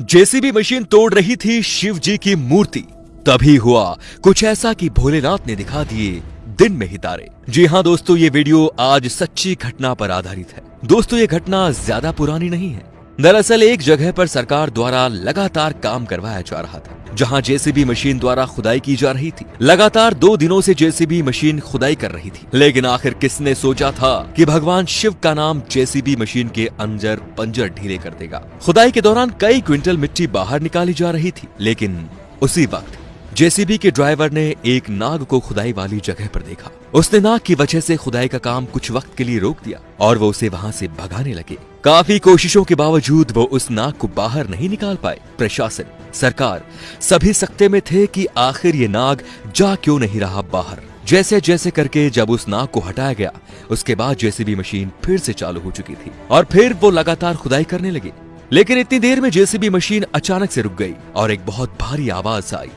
JCB machine तोड़ रही थी शिव जी की मूर्ति। तभी हुआ कुछ ऐसा कि भोलेनाथ ने दिखा दिए दिन में ही तारे। जी हाँ दोस्तों, ये वीडियो आज सच्ची घटना पर आधारित है। दोस्तों, ये घटना ज्यादा पुरानी नहीं है। दरअसल एक जगह पर सरकार द्वारा लगातार काम करवाया जा रहा था, जहां जेसीबी मशीन द्वारा खुदाई की जा रही थी। लगातार 2 दिनों से जेसीबी मशीन खुदाई कर रही थी, लेकिन आखिर किसने सोचा था कि भगवान शिव का नाम जेसीबी मशीन के अंदर पंजर ढीले कर देगा। खुदाई के दौरान कई क्विंटल मिट्टी बाहर निकाली जा रही थी, लेकिन उसी वक्त जेसीबी के ड्राइवर ने एक नाग को खुदाई वाली जगह पर देखा। उसने नाग की वजह से खुदाई का काम कुछ वक्त के लिए रोक दिया और वो उसे वहां से भगाने लगे। काफी कोशिशों के बावजूद वो उस नाग को बाहर नहीं निकाल पाए। प्रशासन, सरकार सभी सकते में थे कि आखिर ये नाग जा क्यों नहीं रहा बाहर। जैसे जैसे करके जब उस नाग को हटाया गया, उसके बाद जेसीबी मशीन फिर से चालू हो चुकी थी और फिर वो लगातार खुदाई करने लगे। लेकिन इतनी देर में जेसीबी मशीन अचानक से रुक गई और एक बहुत भारी आवाज आई,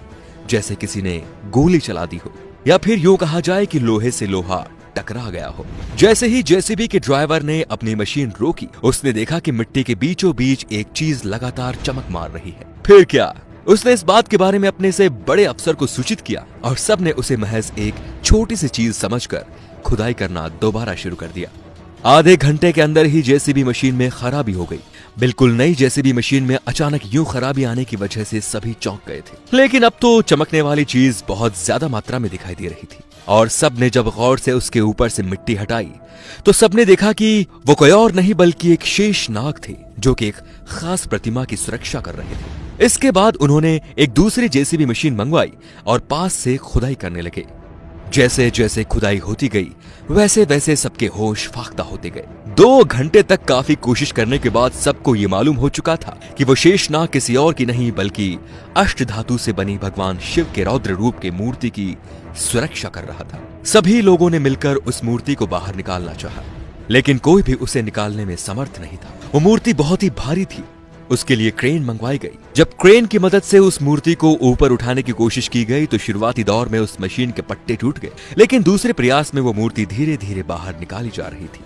जैसे किसी ने गोली चला दी हो, या फिर यूं कहा जाए कि लोहे से लोहा टकरा गया हो। जैसे ही जेसीबी के ड्राइवर ने अपनी मशीन रोकी, उसने देखा कि मिट्टी के बीचों बीच एक चीज लगातार चमक मार रही है। फिर क्या, उसने इस बात के बारे में अपने से बड़े अफसर को सूचित किया और सबने उसे महज एक छोटी सी चीज समझकर खुदाई करना दोबारा शुरू कर दिया। आधे घंटे के अंदर ही जेसीबी मशीन में खराबी हो गई। बिल्कुल नई जेसीबी मशीन में अचानक यूं खराबी आने की वजह से सभी चौंक गए थे। लेकिन अब तो चमकने वाली चीज बहुत ज्यादा मात्रा में दिखाई दे रही थी और सबने जब गौर से उसके ऊपर से मिट्टी हटाई तो सबने देखा कि वो कोई और नहीं बल्कि एक शेष नाग थे, जो कि एक खास प्रतिमा की सुरक्षा कर रहे थे। इसके बाद उन्होंने एक दूसरी जेसीबी मशीन मंगवाई और पास से खुदाई करने लगे। जैसे जैसे खुदाई होती गई, वैसे वैसे सबके होश फाख्ता होते गए। 2 घंटे तक काफी कोशिश करने के बाद सबको ये मालूम हो चुका था कि वो शेषनाग किसी और की नहीं बल्कि अष्टधातु से बनी भगवान शिव के रौद्र रूप के मूर्ति की सुरक्षा कर रहा था। सभी लोगों ने मिलकर उस मूर्ति को बाहर निकालना चाहा, लेकिन कोई भी उसे निकालने में समर्थ नहीं था। वो मूर्ति बहुत ही भारी थी। उसके लिए क्रेन मंगवाई गई। जब क्रेन की मदद से उस मूर्ति को ऊपर उठाने की कोशिश की गई तो शुरुआती दौर में उस मशीन के पट्टे टूट गए, लेकिन दूसरे प्रयास में वो मूर्ति धीरे धीरे बाहर निकाली जा रही थी।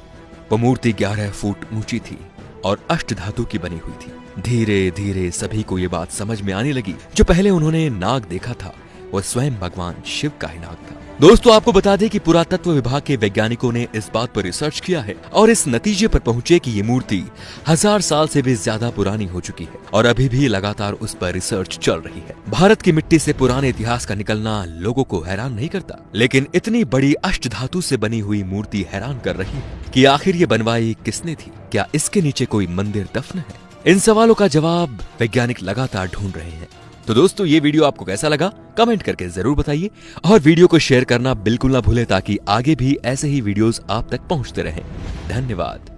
वो मूर्ति 11 फुट ऊंची थी और अष्टधातु की बनी हुई थी। धीरे धीरे सभी को ये बात समझ में आने लगी, जो पहले उन्होंने नाग देखा था वो स्वयं भगवान शिव का ही नाग था। दोस्तों, आपको बता दें कि पुरातत्व विभाग के वैज्ञानिकों ने इस बात पर रिसर्च किया है और इस नतीजे पर पहुंचे कि ये मूर्ति 1000 साल से भी ज्यादा पुरानी हो चुकी है और अभी भी लगातार उस पर रिसर्च चल रही है। भारत की मिट्टी से पुराने इतिहास का निकलना लोगों को हैरान नहीं करता, लेकिन इतनी बड़ी अष्टधातु से बनी हुई मूर्ति हैरान कर रही है कि आखिर ये बनवाई किसने थी। क्या इसके नीचे कोई मंदिर दफन है? इन सवालों का जवाब वैज्ञानिक लगातार ढूंढ रहे हैं। तो दोस्तों, ये वीडियो आपको कैसा लगा कमेंट करके जरूर बताइए और वीडियो को शेयर करना बिल्कुल ना भूलें ताकि आगे भी ऐसे ही वीडियोस आप तक पहुंचते रहें। धन्यवाद।